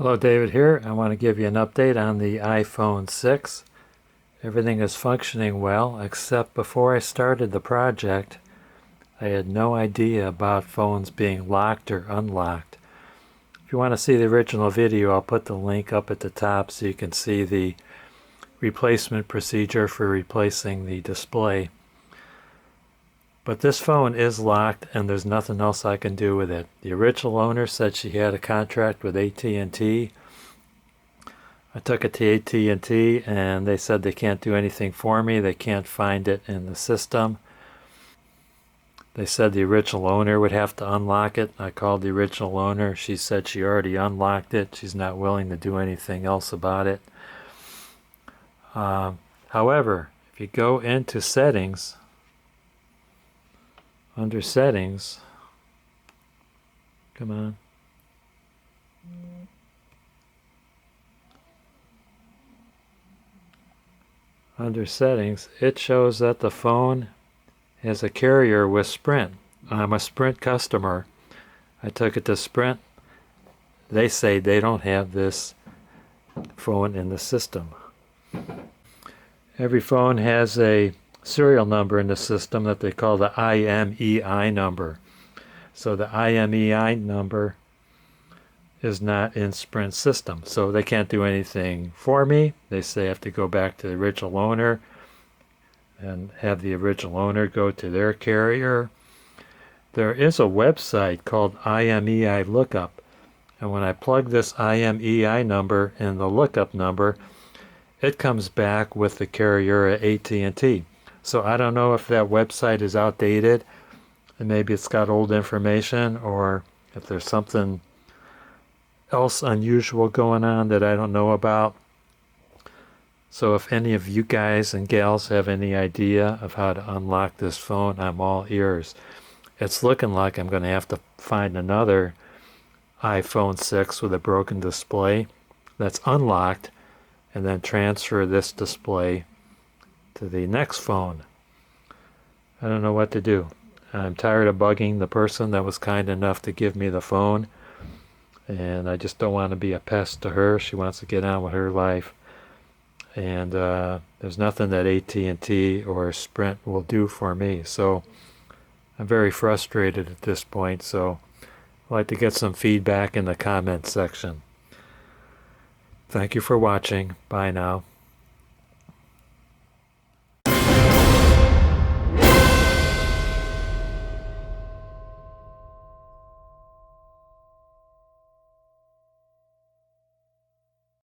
Hello, David here. I want to give you an update on the iPhone 6. Everything is functioning well, except before I started the project, I had no idea about phones being locked or unlocked. If you want to see the original video, I'll put the link up at the top so you can see the replacement procedure for replacing the display. But this phone is locked and there's nothing else I can do with it. The original owner said she had a contract with at&t. I took it to at&t and they said they can't do anything for me. They can't find it in the system. They said the original owner would have to unlock it. I called the original owner. She said she already unlocked it. She's not willing to do anything else about it. However, if you go into settings, under settings, come on. Under settings, it shows that the phone has a carrier with Sprint. I'm a Sprint customer. I took it to Sprint. They say they don't have this phone in the system. Every phone has a serial number in the system that they call the IMEI number. So the IMEI number is not in Sprint's system. So they can't do anything for me. They say I have to go back to the original owner and have the original owner go to their carrier. There is a website called IMEI Lookup. And when I plug this IMEI number in the lookup number, it comes back with the carrier at at&t. So I don't know if that website is outdated and maybe it's got old information, or if there's something else unusual going on that I don't know about. So if any of you guys and gals have any idea of how to unlock this phone, I'm all ears. It's looking like I'm going to have to find another iPhone 6 with a broken display that's unlocked and then transfer this display to the next phone. I don't know what to do. I'm tired of bugging the person that was kind enough to give me the phone, and I just don't want to be a pest to her. She wants to get on with her life, and there's nothing that at&t or Sprint will do for me. So I'm very frustrated at this point. So I'd like to get some feedback in the comments section. Thank you for watching. Bye now.